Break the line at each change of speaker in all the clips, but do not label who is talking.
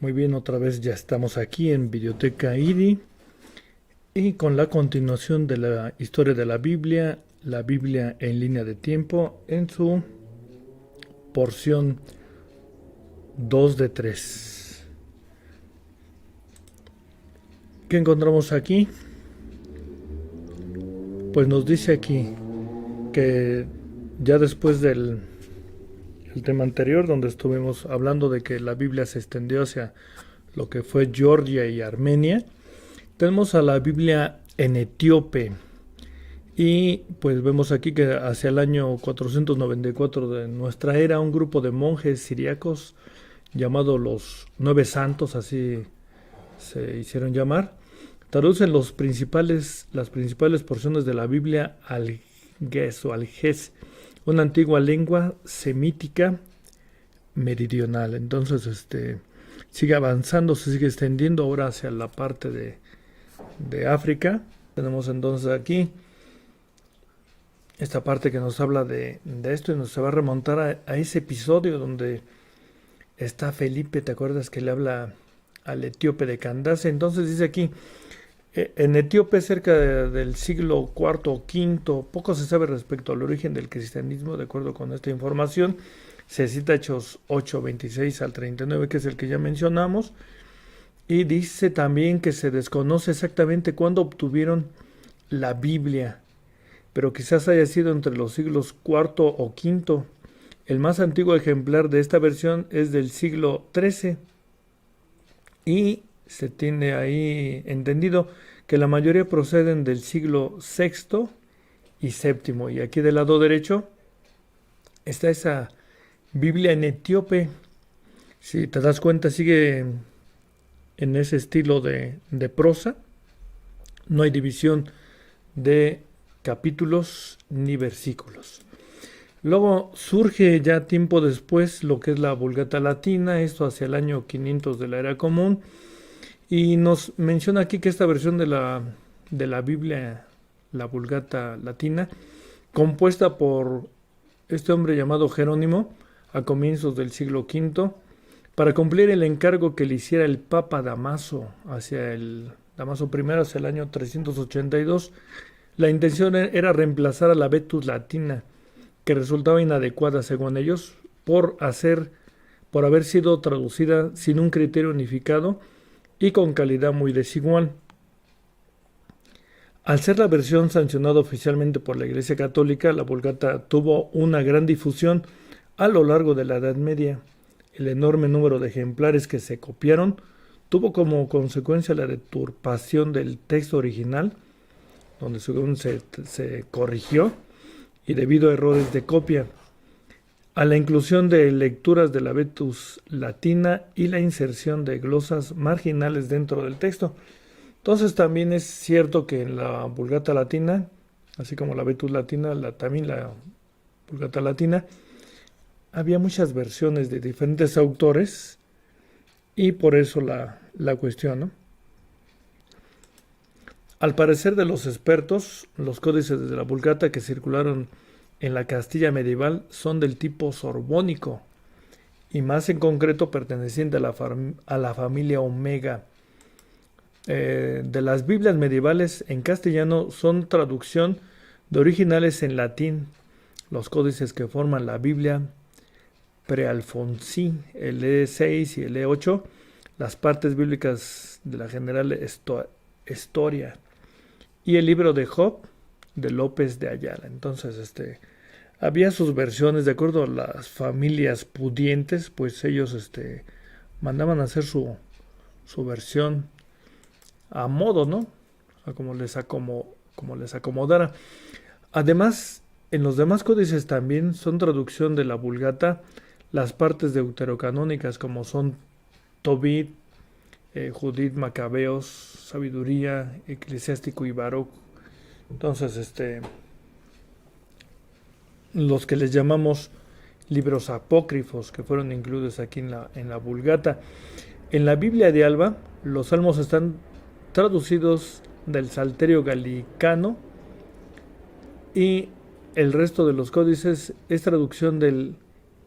Muy bien, otra vez ya estamos aquí en Videoteca IDI y con la continuación de la historia de la Biblia en línea de tiempo, en su porción 2 de 3. ¿Qué encontramos aquí? Pues nos dice aquí que ya después del el tema anterior, donde estuvimos hablando de que la Biblia se extendió hacia lo que fue Georgia y Armenia, tenemos a la Biblia en etíope. Y pues vemos aquí que hacia el año 494 de nuestra era, un grupo de monjes siriacos llamados los Nueve Santos, así se hicieron llamar, traducen las principales porciones de la Biblia al Ges o al Ges, una antigua lengua semítica meridional. Entonces, sigue avanzando, se sigue extendiendo ahora hacia la parte de África. Tenemos entonces aquí esta parte que nos habla de esto y nos se va a remontar a ese episodio donde está Felipe, ¿te acuerdas que le habla al etíope de Candace? Entonces dice aquí, en Etíope cerca del siglo IV o V, poco se sabe respecto al origen del cristianismo. De acuerdo con esta información, se cita Hechos 8, 26 al 39, que es el que ya mencionamos, y dice también que se desconoce exactamente cuándo obtuvieron la Biblia, pero quizás haya sido entre los siglos IV o V. El más antiguo ejemplar de esta versión es del siglo XIII y se tiene ahí entendido que la mayoría proceden del siglo VI y VII. Y aquí del lado derecho está esa Biblia en etíope. Si te das cuenta, sigue en ese estilo de prosa. No hay división de capítulos ni versículos. Luego surge ya tiempo después lo que es la Vulgata Latina, esto hacia el año 500 de la Era Común, y nos menciona aquí que esta versión de la Biblia, la Vulgata Latina, compuesta por este hombre llamado Jerónimo a comienzos del siglo V, para cumplir el encargo que le hiciera el Papa Damaso hacia el Damaso I hacia el año 382. La intención era reemplazar a la Vetus Latina, que resultaba inadecuada según ellos por haber sido traducida sin un criterio unificado y con calidad muy desigual. Al ser la versión sancionada oficialmente por la Iglesia Católica, la Vulgata tuvo una gran difusión a lo largo de la Edad Media. El enorme número de ejemplares que se copiaron tuvo como consecuencia la deturpación del texto original, donde según se corrigió, y debido a errores de copia, a la inclusión de lecturas de la Vetus Latina y la inserción de glosas marginales dentro del texto. Entonces también es cierto que en la Vulgata Latina, así como la Vetus Latina, también la Vulgata Latina, había muchas versiones de diferentes autores y por eso la cuestión, ¿no? Al parecer de los expertos, los códices de la Vulgata que circularon en la Castilla medieval son del tipo sorbónico y más en concreto perteneciente a la familia Omega. De las Biblias medievales en castellano son traducción de originales en latín. Los códices que forman la Biblia prealfonsí, el E6 y el E8, las partes bíblicas de la General Historia y el libro de Job de López de Ayala. Entonces, había sus versiones de acuerdo a las familias pudientes, pues ellos mandaban a hacer su versión a modo, ¿no? A como les acomodara. Además, en los demás códices también son traducción de la Vulgata las partes deuterocanónicas como son Tobit, Judith, Macabeos, Sabiduría, Eclesiástico y Baruch. Entonces, los que les llamamos libros apócrifos que fueron incluidos aquí en la Vulgata. En la Biblia de Alba, los salmos están traducidos del Salterio Galicano y el resto de los códices es traducción del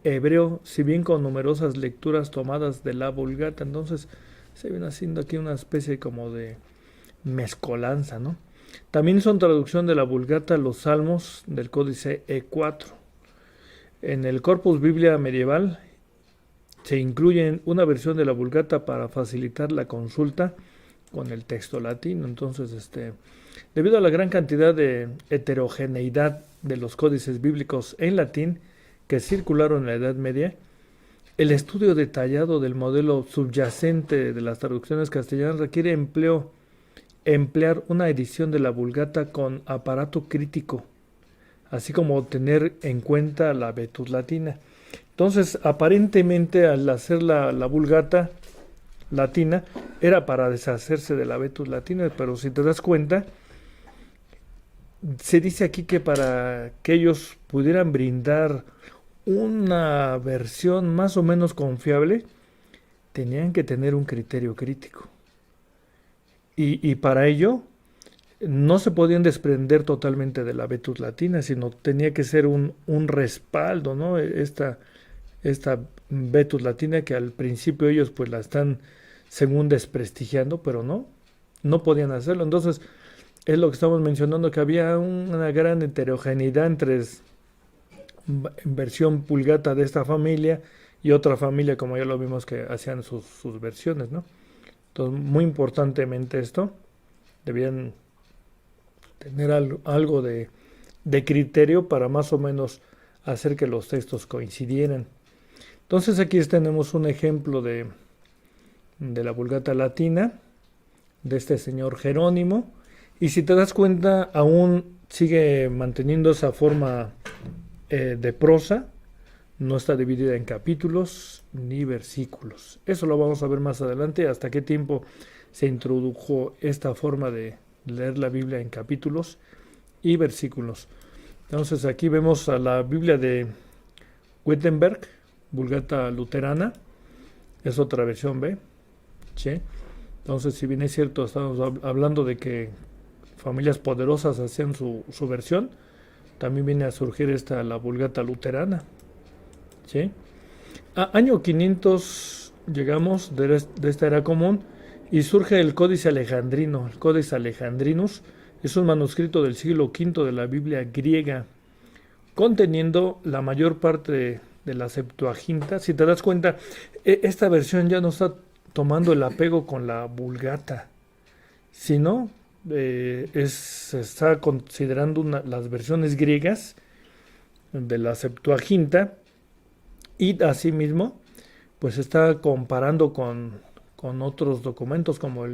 hebreo, si bien con numerosas lecturas tomadas de la Vulgata. Entonces se viene haciendo aquí una especie como de mezcolanza, ¿no? También son traducción de la Vulgata los Salmos del Códice E4. En el Corpus Biblia medieval se incluye una versión de la Vulgata para facilitar la consulta con el texto latino. Entonces, debido a la gran cantidad de heterogeneidad de los códices bíblicos en latín que circularon en la Edad Media, el estudio detallado del modelo subyacente de las traducciones castellanas requiere emplear una edición de la Vulgata con aparato crítico, así como tener en cuenta la Vetus Latina. Entonces, aparentemente, al hacer la Vulgata latina, era para deshacerse de la Vetus Latina, pero si te das cuenta, se dice aquí que para que ellos pudieran brindar una versión más o menos confiable, tenían que tener un criterio crítico. Y para ello, no se podían desprender totalmente de la Vetus Latina, sino tenía que ser un respaldo, ¿no? Esta Vetus Latina que al principio ellos pues la están según desprestigiando, pero no podían hacerlo. Entonces, es lo que estamos mencionando, que había una gran heterogeneidad entre versión Vulgata de esta familia y otra familia, como ya lo vimos, que hacían sus versiones, ¿no? Entonces, muy importantemente esto, debían tener algo de criterio para más o menos hacer que los textos coincidieran. Entonces aquí tenemos un ejemplo de la Vulgata latina, de este señor Jerónimo, y si te das cuenta, aún sigue manteniendo esa forma de prosa, no está dividida en capítulos ni versículos. Eso lo vamos a ver más adelante, hasta qué tiempo se introdujo esta forma de leer la Biblia en capítulos y versículos. Entonces aquí vemos a la Biblia de Wittenberg, Vulgata luterana, es otra versión B. ¿Sí? Entonces, si bien es cierto, estamos hablando de que familias poderosas hacían su versión, también viene a surgir la Vulgata luterana. ¿Sí? Año 500 llegamos de esta era común y surge el Códice Alejandrino. El Códice Alejandrinus es un manuscrito del siglo V de la Biblia griega, conteniendo la mayor parte de la Septuaginta. Si te das cuenta, esta versión ya no está tomando el apego con la Vulgata, sino se está considerando las versiones griegas de la Septuaginta y asimismo pues está comparando con otros documentos como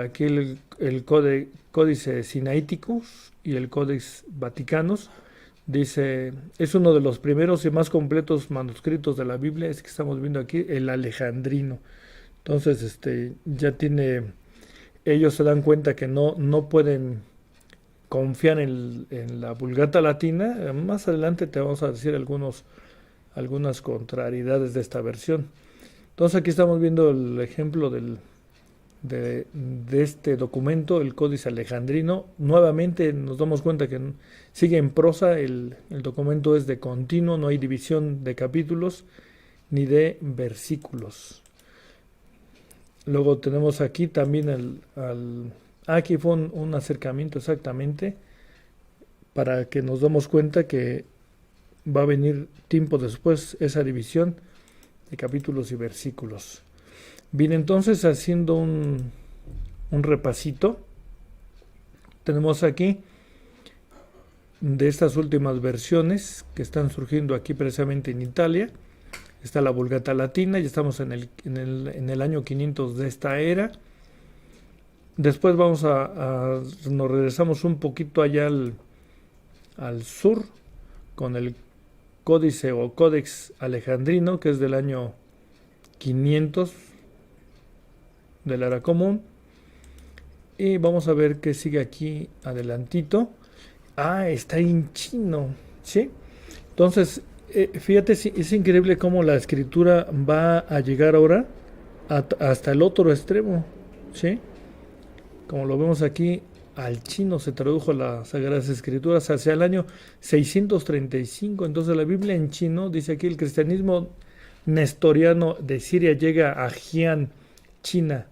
aquí el Códice Sinaiticus y el Codex Vaticanus. Dice, es uno de los primeros y más completos manuscritos de la Biblia, es que estamos viendo aquí, el Alejandrino. Entonces, ellos se dan cuenta que no pueden confiar en la Vulgata latina. Más adelante te vamos a decir algunas contrariedades de esta versión. Entonces aquí estamos viendo el ejemplo de este documento, el Códice Alejandrino. Nuevamente nos damos cuenta que sigue en prosa, el documento es de continuo, no hay división de capítulos ni de versículos. Luego tenemos aquí también aquí fue un acercamiento exactamente para que nos demos cuenta que va a venir tiempo después esa división de capítulos y versículos. Bien, entonces haciendo un repasito, tenemos aquí de estas últimas versiones que están surgiendo aquí precisamente en Italia. Está la Vulgata latina, y estamos en el año 500 de esta era. Después nos regresamos un poquito allá al sur con el Códice o Codex Alejandrino, que es del año 500 de la era común. Y vamos a ver qué sigue aquí adelantito. Está en chino, ¿sí? Entonces, fíjate, es increíble cómo la escritura va a llegar ahora hasta el otro extremo, ¿sí? Como lo vemos aquí, al chino se tradujo las Sagradas Escrituras hacia el año 635. Entonces la Biblia en chino, dice aquí, el cristianismo nestoriano de Siria llega a Jian, China.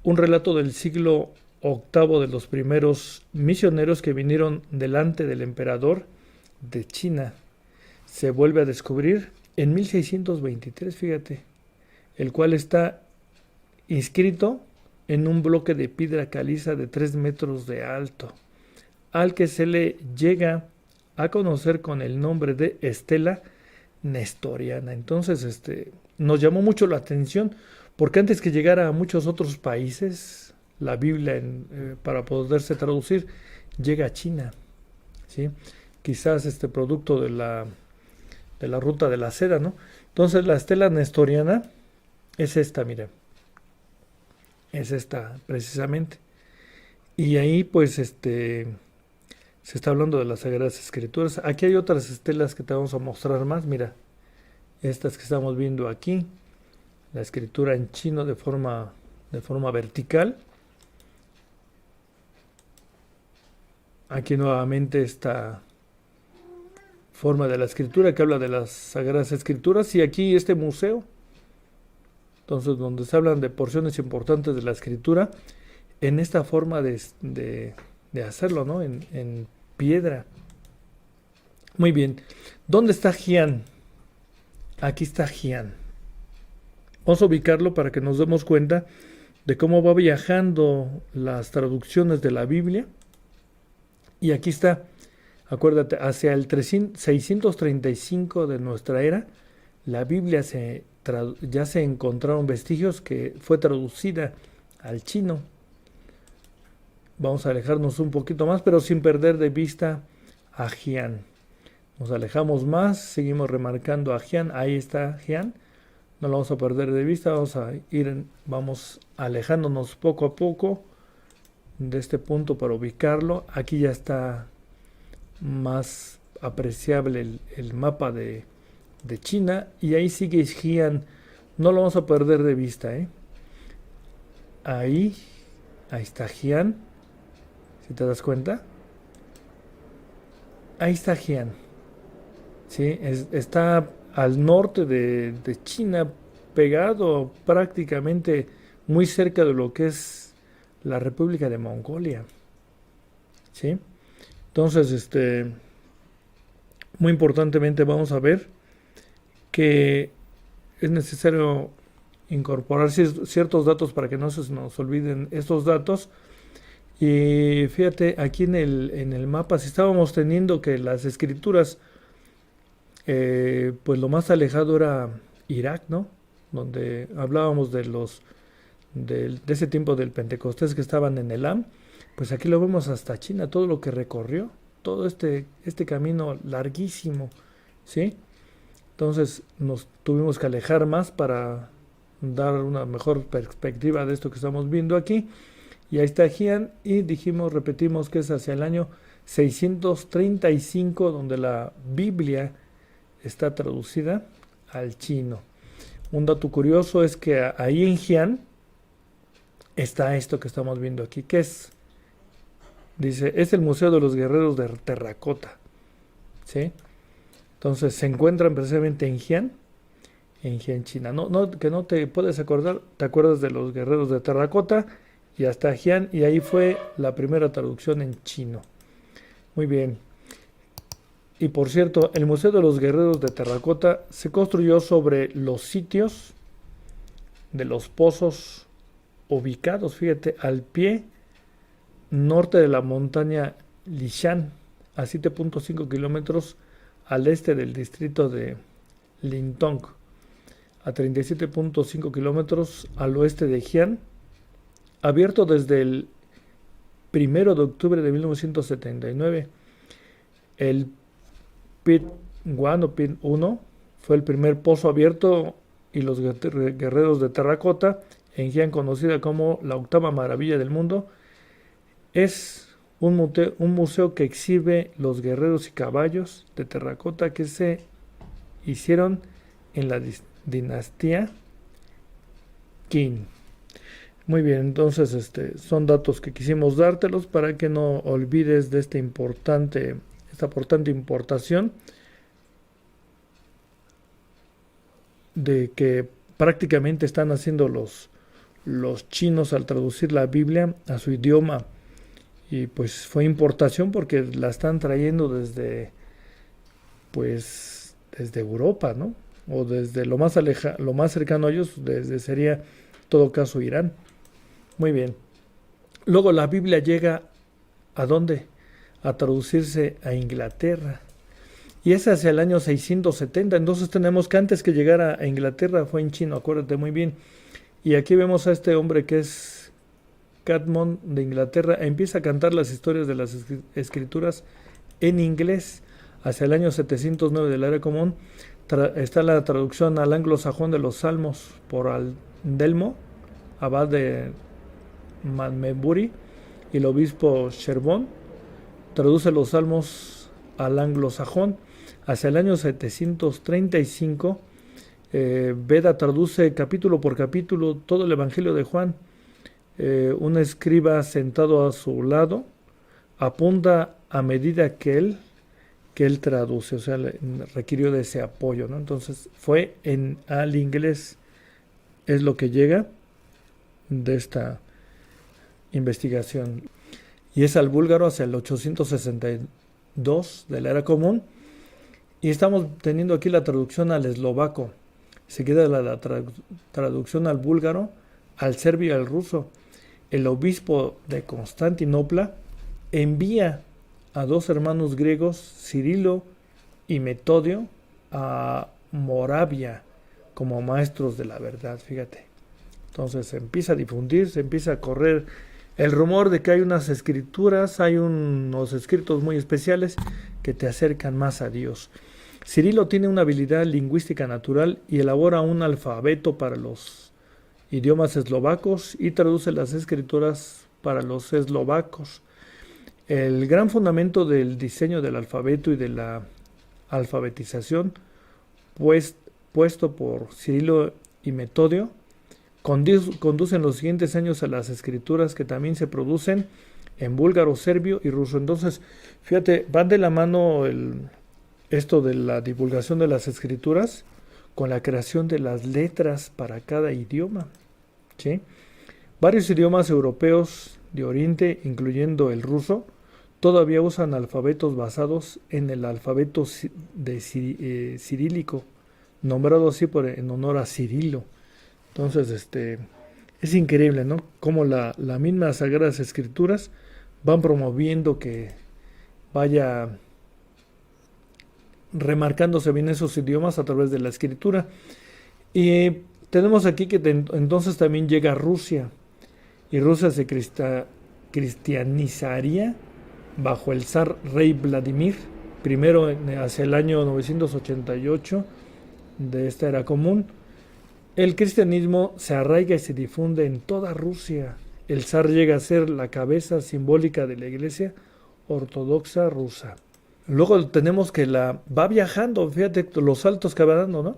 Un relato del siglo octavo de los primeros misioneros que vinieron delante del emperador de China. Se vuelve a descubrir en 1623, fíjate, el cual está inscrito en un bloque de piedra caliza de 3 metros de alto, al que se le llega a conocer con el nombre de Estela Nestoriana. Entonces, nos llamó mucho la atención, porque antes que llegara a muchos otros países, la Biblia para poderse traducir, llega a China, ¿sí? Quizás producto de la ruta de la seda, ¿no? Entonces la estela nestoriana es esta, mira, es esta precisamente. Y ahí pues se está hablando de las Sagradas Escrituras. Aquí hay otras estelas que te vamos a mostrar más, mira, estas que estamos viendo aquí, la escritura en chino de forma vertical. Aquí nuevamente esta forma de la escritura que habla de las Sagradas Escrituras, y aquí este museo, entonces donde se hablan de porciones importantes de la escritura en esta forma de hacerlo, ¿no? En piedra. Muy bien. ¿Dónde está Jian? Aquí está Jian. Vamos a ubicarlo para que nos demos cuenta de cómo va viajando las traducciones de la Biblia. Y aquí está, acuérdate, hacia el 635 de nuestra era, la Biblia ya se encontraron vestigios que fue traducida al chino. Vamos a alejarnos un poquito más, pero sin perder de vista a Jian. Nos alejamos más, seguimos remarcando a Jian. Ahí está Jian. No lo vamos a perder de vista. Vamos alejándonos poco a poco de este punto para ubicarlo. Aquí ya está más apreciable el mapa de China, y ahí sigue Jian. No lo vamos a perder de vista, ¿eh? Ahí está Jian. Si te das cuenta, ahí está Jian. ¿Sí? Está al norte de China, pegado prácticamente muy cerca de lo que es la República de Mongolia. ¿Sí? Entonces, muy importantemente vamos a ver que es necesario incorporar ciertos datos para que no se nos olviden estos datos. Y fíjate, aquí en el mapa, si estábamos teniendo que las escrituras, pues lo más alejado era Irak, ¿no? Donde hablábamos de ese tiempo del Pentecostés que estaban en Elam, pues aquí lo vemos hasta China, todo lo que recorrió, todo este camino larguísimo, ¿sí? Entonces nos tuvimos que alejar más para dar una mejor perspectiva de esto que estamos viendo aquí. Y ahí está Jian, y repetimos que es hacia el año 635 donde la Biblia está traducida al chino. Un dato curioso es que ahí en Jian está esto que estamos viendo aquí, que es, dice, es el Museo de los Guerreros de Terracota, ¿sí? Entonces se encuentran precisamente en Jian, China. Que no te puedes acordar, te acuerdas de los Guerreros de Terracota, y hasta Jian, y ahí fue la primera traducción en chino. Muy bien. Y por cierto, el Museo de los Guerreros de Terracota se construyó sobre los sitios de los pozos ubicados, fíjate, al pie norte de la montaña Lishan, a 7.5 kilómetros al este del distrito de Lintong, a 37.5 kilómetros al oeste de Jian, abierto desde el 1 de octubre de 1979. El Pit 1 o Pit 1 fue el primer pozo abierto, y los guerreros de terracota en Jian, conocida como la octava maravilla del mundo, es un museo que exhibe los guerreros y caballos de terracota que se hicieron en la dinastía Qin. Muy bien, entonces son datos que quisimos dártelos para que no olvides de esta importante importación de que prácticamente están haciendo los chinos al traducir la Biblia a su idioma. Y pues fue importación porque la están trayendo desde Europa, ¿no? O desde lo más cercano a ellos, desde sería en todo caso Irán. Muy bien. Luego la Biblia llega ¿a dónde? A traducirse a Inglaterra. Y es hacia el año 670. Entonces tenemos que antes que llegara a Inglaterra fue en chino, acuérdate muy bien. Y aquí vemos a este hombre que es Catmon de Inglaterra. Empieza a cantar las historias de las escrituras en inglés. Hacia el año 709 de la era común está la traducción al anglosajón de los salmos por Andelmo, abad de Malmesbury, y el obispo Sherbon. Traduce los salmos al anglosajón. Hacia el año 735, Beda traduce capítulo por capítulo todo el Evangelio de Juan. Un escriba sentado a su lado apunta a medida que él traduce, o sea, requirió de ese apoyo, ¿no? Entonces fue al inglés, es lo que llega de esta investigación. Y es al búlgaro hacia el 862 de la era común. Y estamos teniendo aquí la traducción al eslovaco. Seguida la traducción al búlgaro, al serbio y al ruso. El obispo de Constantinopla envía a dos hermanos griegos, Cirilo y Metodio, a Moravia como maestros de la verdad, fíjate. Entonces se empieza a difundir, se empieza a correr el rumor de que hay unas escrituras, hay unos escritos muy especiales que te acercan más a Dios. Cirilo tiene una habilidad lingüística natural y elabora un alfabeto para los idiomas eslovacos y traduce las escrituras para los eslovacos. El gran fundamento del diseño del alfabeto y de la alfabetización puesto por Cirilo y Metodio conducen los siguientes años a las escrituras que también se producen en búlgaro, serbio y ruso. Entonces, fíjate, van de la mano esto de la divulgación de las escrituras con la creación de las letras para cada idioma, ¿sí? Varios idiomas europeos de Oriente, incluyendo el ruso, todavía usan alfabetos basados en el alfabeto cirílico, nombrado así en honor a Cirilo. Entonces, es increíble, ¿no? Cómo la misma Sagradas Escrituras van promoviendo que vaya remarcándose bien esos idiomas a través de la escritura. Y tenemos aquí que entonces también llega Rusia, y Rusia se cristianizaría bajo el zar rey Vladimir, primero hacia el año 988 de esta era común. El cristianismo se arraiga y se difunde en toda Rusia. El zar llega a ser la cabeza simbólica de la iglesia ortodoxa rusa. Luego tenemos que va viajando, fíjate los saltos que va dando, ¿no?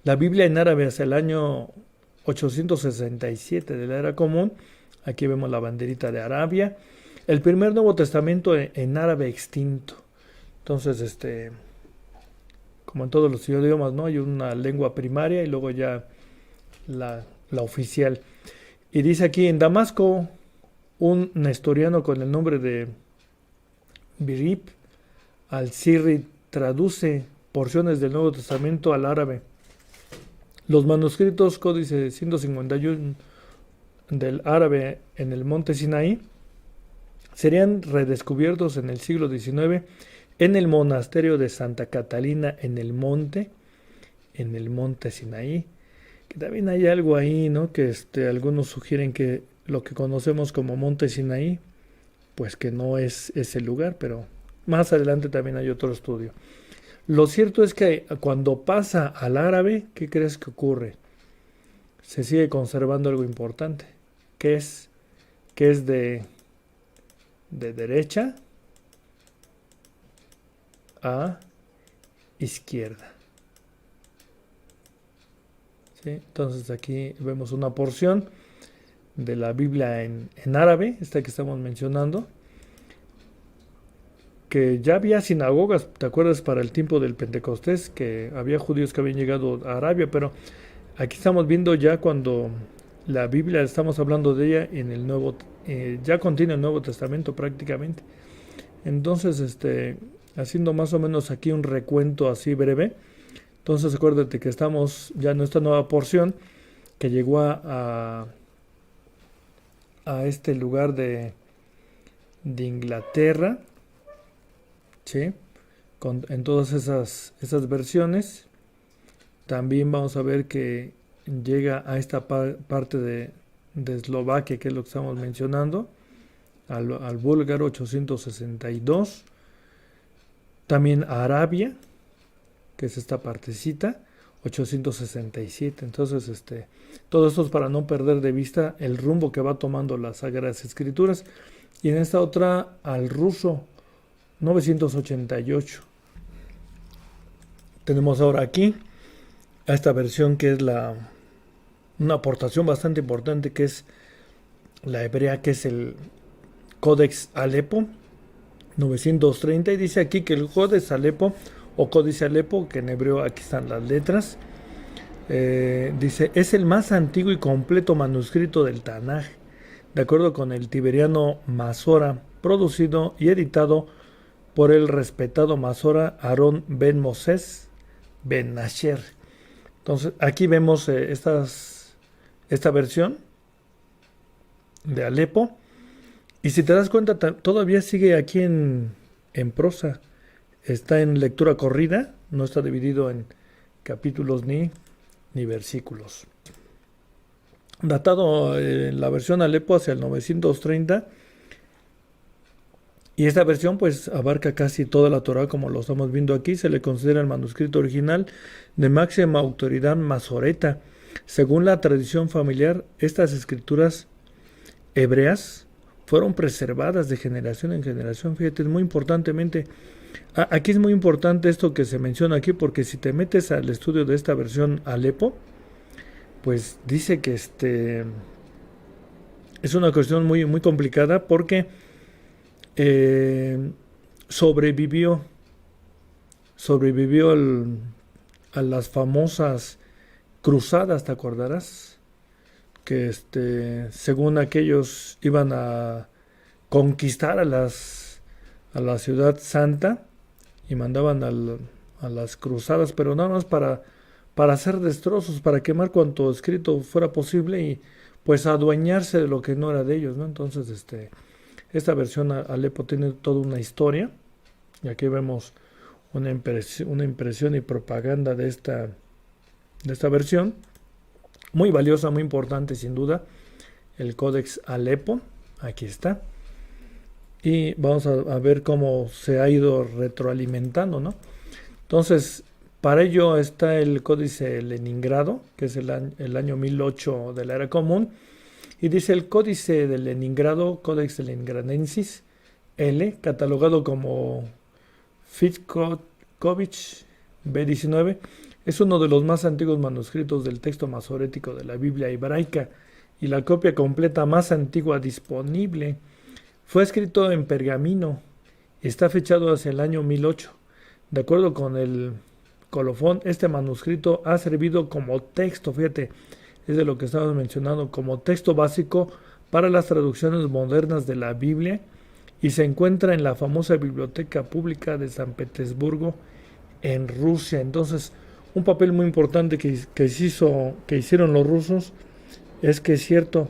La Biblia en árabe hacia el año 867 de la era común. Aquí vemos la banderita de Arabia. El primer Nuevo Testamento en árabe extinto. Entonces, como en todos los idiomas, ¿no? Hay una lengua primaria y luego ya la oficial. Y dice aquí, en Damasco, un nestoriano con el nombre de Birib al-Sirri traduce porciones del Nuevo Testamento al árabe. Los manuscritos códice 151 del árabe en el monte Sinaí serían redescubiertos en el siglo XIX en el monasterio de Santa Catalina en el monte Sinaí. Que también hay algo ahí, ¿no? Que algunos sugieren que lo que conocemos como monte Sinaí, pues que no es ese lugar, pero más adelante también hay otro estudio. Lo cierto es que cuando pasa al árabe, ¿qué crees que ocurre? Se sigue conservando algo importante, que es de derecha a izquierda. ¿Sí? Entonces aquí vemos una porción de la Biblia en árabe, esta que estamos mencionando, que ya había sinagogas, ¿te acuerdas? Para el tiempo del Pentecostés, que había judíos que habían llegado a Arabia, pero aquí estamos viendo ya cuando la Biblia, estamos hablando de ella en el Nuevo, ya contiene el Nuevo Testamento prácticamente. Entonces, haciendo más o menos aquí un recuento así breve, entonces acuérdate que estamos ya en esta nueva porción que llegó a este lugar de Inglaterra, ¿sí? En todas esas versiones. También vamos a ver que llega a esta parte de Eslovaquia, que es lo que estamos mencionando, al búlgaro 862. También a Arabia, que es esta partecita, 867. Entonces, todo esto es para no perder de vista el rumbo que va tomando las Sagradas Escrituras. Y en esta otra, al ruso, 988. Tenemos ahora aquí a esta versión que es una aportación bastante importante, que es la hebrea, que es el Codex Alepo 930, y dice aquí que el Codex Alepo o Códice Alepo, que en hebreo aquí están las letras, dice, es el más antiguo y completo manuscrito del Tanaj, de acuerdo con el tiberiano Masora, producido y editado por el respetado Masora Aarón ben Moses ben Nasher. Entonces aquí vemos esta versión de Alepo, y si te das cuenta todavía sigue aquí en prosa, está en lectura corrida, no está dividido en capítulos ni versículos. Datado la versión Alepo hacia el 930, y esta versión pues abarca casi toda la Torá, como lo estamos viendo aquí. Se le considera el manuscrito original de máxima autoridad masoreta. Según la tradición familiar, estas escrituras hebreas fueron preservadas de generación en generación. Fíjate, muy importantemente, aquí es muy importante esto que se menciona aquí, porque si te metes al estudio de esta versión Alepo, pues dice que es una cuestión muy, muy complicada, porque sobrevivió a las famosas cruzadas, ¿te acordarás? Que según aquellos iban a conquistar a la ciudad santa, y mandaban a las cruzadas, pero nada más para hacer destrozos, para quemar cuanto escrito fuera posible, y pues adueñarse de lo que no era de ellos, ¿no? Entonces, esta versión Alepo tiene toda una historia, y aquí vemos una impresión y propaganda de esta versión, muy valiosa, muy importante sin duda, el Codex Alepo, aquí está, y vamos a ver cómo se ha ido retroalimentando, ¿no? Entonces, para ello está el Códice Leningrado, que es el año 1008 de la era común. Y dice el Códice de Leningrado, Codex Leningradensis L, catalogado como Fitkovich B19, es uno de los más antiguos manuscritos del texto masorético de la Biblia hebraica y la copia completa más antigua disponible. Fue escrito en pergamino y está fechado hacia el año 1008. De acuerdo con el colofón, este manuscrito ha servido como texto, fíjate, es de lo que estamos mencionando, como texto básico para las traducciones modernas de la Biblia, y se encuentra en la famosa Biblioteca Pública de San Petersburgo, en Rusia. Entonces, un papel muy importante que hicieron los rusos es que es cierto,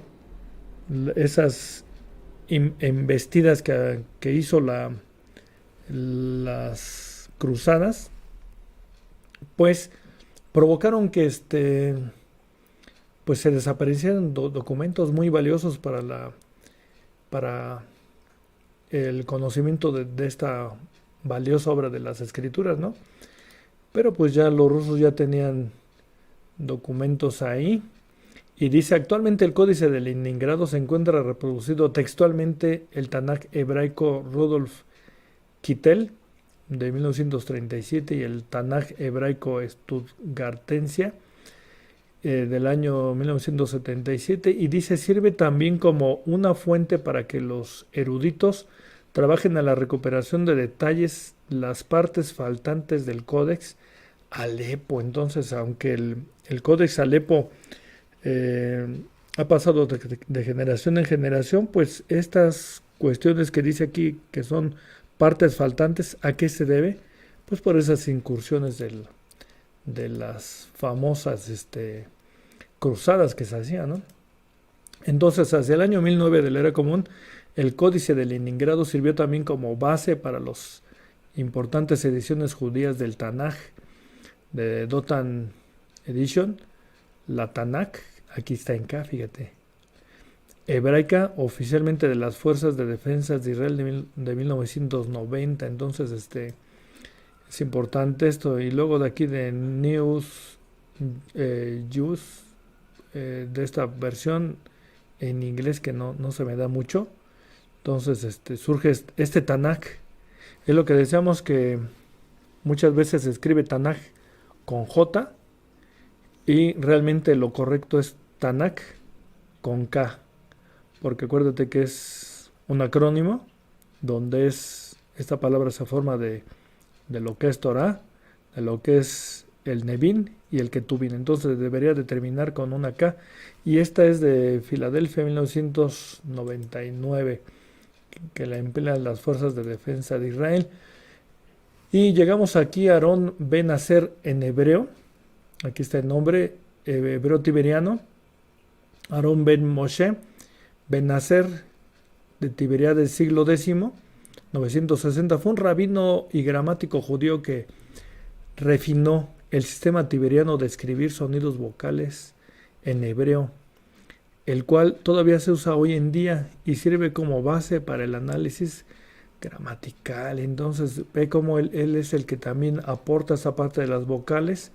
esas embestidas que hizo las cruzadas, pues provocaron que pues se desaparecieron documentos muy valiosos para el conocimiento de esta valiosa obra de las escrituras, ¿no? Pero pues ya los rusos ya tenían documentos ahí, y dice, actualmente el Códice de Leningrado se encuentra reproducido textualmente el Tanaj hebraico Rudolf Kittel de 1937 y el Tanaj hebraico Stuttgartensia del año 1977 y dice, sirve también como una fuente para que los eruditos trabajen a la recuperación de detalles, las partes faltantes del Códex Alepo. Entonces, aunque el Códex Alepo eh, ha pasado de generación en generación, pues estas cuestiones que dice aquí que son partes faltantes, ¿a qué se debe? Pues por esas incursiones de las famosas cruzadas que se hacían, ¿no? Entonces, hacia el año 1009 de la era común, el Códice de Leningrado sirvió también como base para las importantes ediciones judías del Tanaj, de Dotan Edition, la Tanakh, aquí está en K, fíjate, hebraica, oficialmente de las Fuerzas de Defensa de Israel de 1990. Entonces, es importante esto. Y luego de aquí de News Use, de esta versión en inglés que no se me da mucho. Entonces, surge este Tanakh. Es lo que decíamos, que muchas veces se escribe Tanakh con J y realmente lo correcto es Tanakh con K, porque acuérdate que es un acrónimo donde esta palabra se forma de lo que es Torah, de lo que es el Nevin y el Ketubin. Entonces debería de terminar con una K. Y esta es de Filadelfia 1999, que la emplean las Fuerzas de Defensa de Israel. Y llegamos aquí a Aarón Ben Aser en hebreo. Aquí está el nombre, hebreo tiberiano. Aarón Ben Moshe Ben Aser, de Tiberias del siglo X, 960. Fue un rabino y gramático judío que refinó el sistema tiberiano de escribir sonidos vocales en hebreo, el cual todavía se usa hoy en día y sirve como base para el análisis gramatical. Entonces ve cómo él es el que también aporta esa parte de las vocales,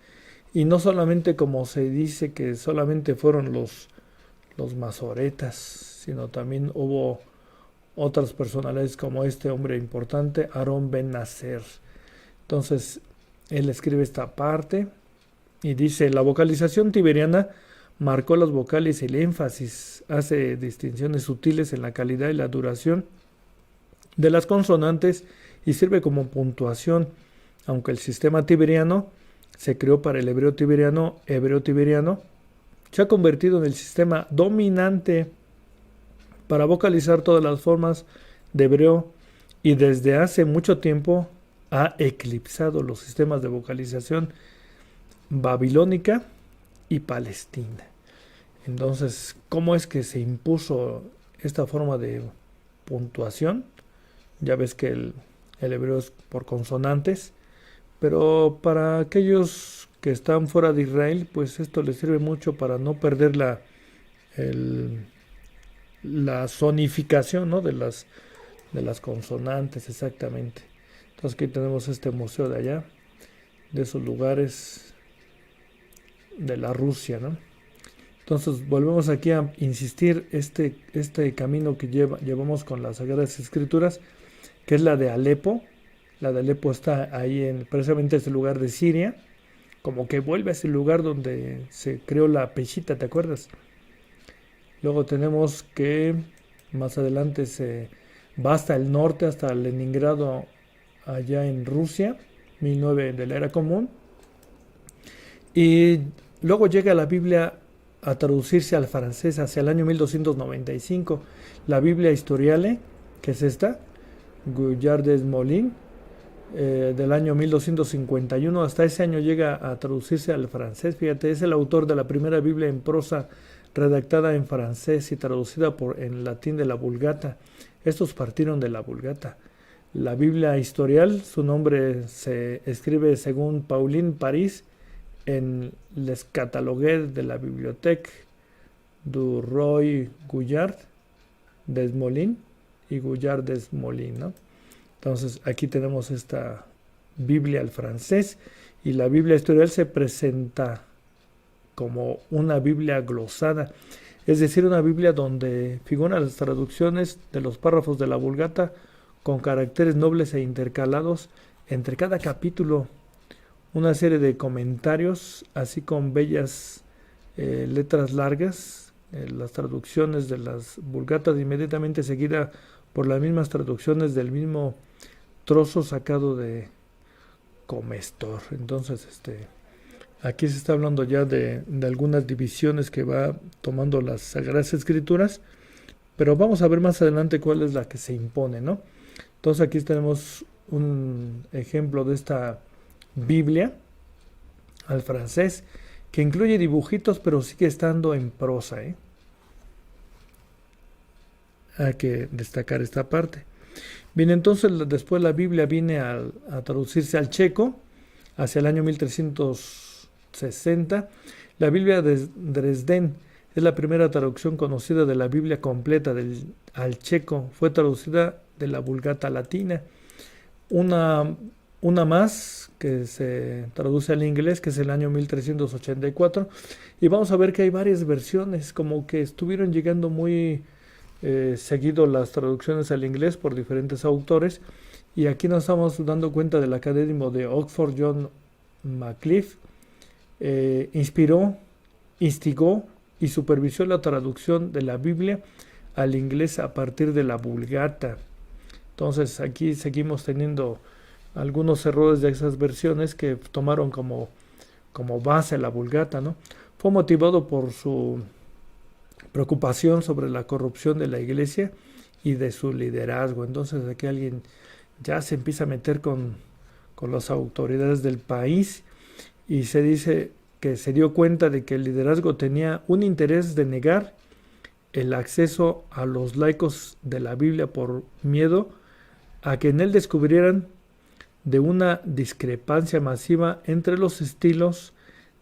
y no solamente como se dice que solamente fueron los masoretas, sino también hubo otras personalidades como este hombre importante, Aarón Ben Aser. Entonces él escribe esta parte y dice: la vocalización tiberiana marcó las vocales y el énfasis, hace distinciones sutiles en la calidad y la duración de las consonantes y sirve como puntuación. Aunque el sistema tiberiano se creó para el hebreo tiberiano, se ha convertido en el sistema dominante para vocalizar todas las formas de hebreo y desde hace mucho tiempo ha eclipsado los sistemas de vocalización babilónica y palestina. Entonces, ¿cómo es que se impuso esta forma de puntuación? Ya ves que el hebreo es por consonantes, pero para aquellos que están fuera de Israel, pues esto les sirve mucho para no perder la sonificación, ¿no?, de las consonantes, exactamente. Entonces aquí tenemos este museo de allá, de esos lugares de la Rusia, ¿no? Entonces volvemos aquí a insistir este camino que llevamos con las Sagradas Escrituras, que es la de Alepo. La de Alepo está ahí en precisamente ese lugar de Siria, como que vuelve a ese lugar donde se creó la Peshita, ¿te acuerdas? Luego tenemos que más adelante se va hasta el norte, hasta Leningrado, allá en Rusia, 1009 de la era común. Y luego llega la Biblia a traducirse al francés hacia el año 1295. La Biblia Historiale, que es esta, Guyard des Moulins, del año 1251, hasta ese año llega a traducirse al francés. Fíjate, es el autor de la primera Biblia en prosa redactada en francés y traducida en latín de la Vulgata. Estos partieron de la Vulgata. La Biblia Historial, su nombre se escribe según Pauline Paris en Les Catalogues de la Bibliothèque du Roi Guyard des Moulins y Guyard des Moulins, ¿no? Entonces aquí tenemos esta Biblia al francés, y la Biblia Historial se presenta como una Biblia glosada, es decir, una Biblia donde figuran las traducciones de los párrafos de la Vulgata con caracteres nobles e intercalados entre cada capítulo, una serie de comentarios, así con bellas letras largas, las traducciones de las Vulgatas, inmediatamente seguida por las mismas traducciones del mismo trozo sacado de Comestor. Entonces, aquí se está hablando ya de algunas divisiones que va tomando las Sagradas Escrituras, pero vamos a ver más adelante cuál es la que se impone, ¿no? Entonces aquí tenemos un ejemplo de esta Biblia al francés, que incluye dibujitos, pero sigue estando en prosa, ¿eh? Hay que destacar esta parte. Bien, entonces después la Biblia viene a traducirse al checo hacia el año 1360. La Biblia de Dresden es la primera traducción conocida de la Biblia completa al checo. Fue traducida de la Vulgata latina. Una más que se traduce al inglés, que es el año 1384. Y vamos a ver que hay varias versiones, como que estuvieron llegando muy seguido las traducciones al inglés por diferentes autores, y aquí nos estamos dando cuenta del académico de Oxford, John Wycliffe, instigó y supervisó la traducción de la Biblia al inglés a partir de la Vulgata. Entonces aquí seguimos teniendo algunos errores de esas versiones que tomaron como base la Vulgata, ¿no? Fue motivado por su preocupación sobre la corrupción de la iglesia y de su liderazgo. Entonces aquí alguien ya se empieza a meter con las autoridades del país, y se dice que se dio cuenta de que el liderazgo tenía un interés de negar el acceso a los laicos de la Biblia por miedo a que en él descubrieran de una discrepancia masiva entre los estilos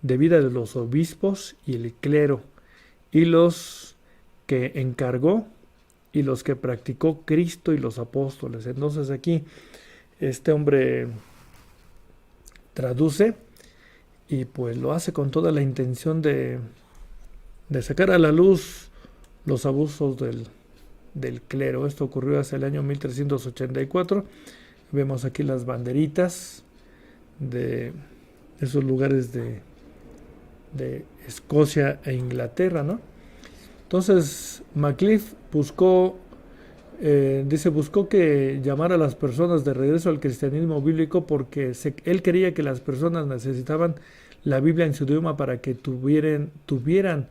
de vida de los obispos y el clero, y los que encargó y los que practicó Cristo y los apóstoles. Entonces aquí este hombre traduce, y pues lo hace con toda la intención de sacar a la luz los abusos del clero. Esto ocurrió hacia el año 1384. Vemos aquí las banderitas de esos lugares de Escocia e Inglaterra, ¿no? Entonces Wycliffe buscó que llamar a las personas de regreso al cristianismo bíblico, porque él creía que las personas necesitaban la Biblia en su idioma para que tuvieran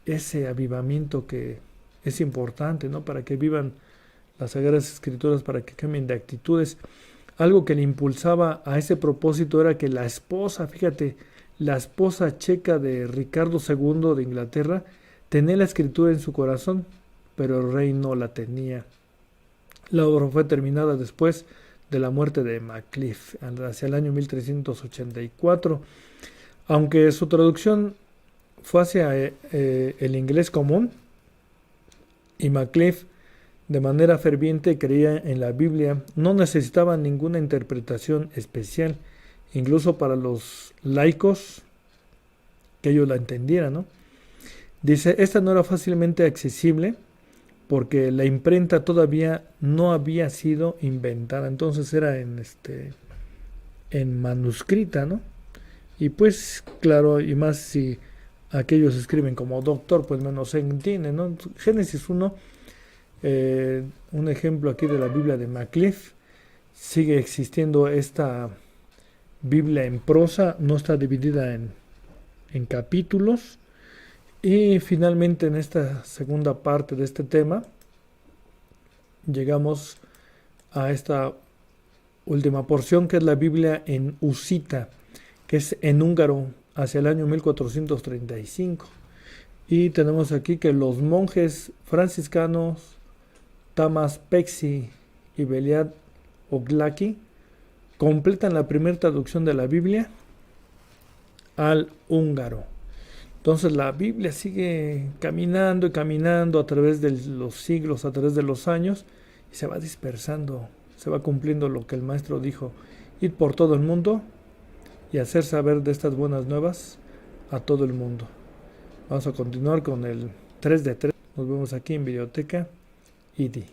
ese avivamiento que es importante, ¿no? Para que vivan las Sagradas Escrituras, para que cambien de actitudes. Algo que le impulsaba a ese propósito era que la esposa checa de Ricardo II de Inglaterra tenía la escritura en su corazón, pero el rey no la tenía. La obra fue terminada después de la muerte de Wycliffe, hacia el año 1384. Aunque su traducción fue hacia el inglés común, y Wycliffe de manera ferviente creía en la Biblia, no necesitaba ninguna interpretación especial, incluso para los laicos, que ellos la entendieran, ¿no? Dice, esta no era fácilmente accesible porque la imprenta todavía no había sido inventada, entonces era en manuscrita, ¿no? Y pues claro, y más si aquellos escriben como doctor, pues menos se entiende, ¿no? Génesis 1, un ejemplo aquí de la Biblia de Wycliffe. Sigue existiendo esta Biblia en prosa, no está dividida en capítulos. Y finalmente, en esta segunda parte de este tema, llegamos a esta última porción, que es la Biblia en husita, que es en húngaro, hacia el año 1435. Y tenemos aquí que los monjes franciscanos Tamás Pexi y Beliad Oglaki completan la primera traducción de la Biblia al húngaro. Entonces la Biblia sigue caminando y caminando a través de los siglos, a través de los años, y se va dispersando, se va cumpliendo lo que el maestro dijo: ir por todo el mundo y hacer saber de estas buenas nuevas a todo el mundo. Vamos a continuar con el 3 de 3. Nos vemos aquí en Videoteca ID.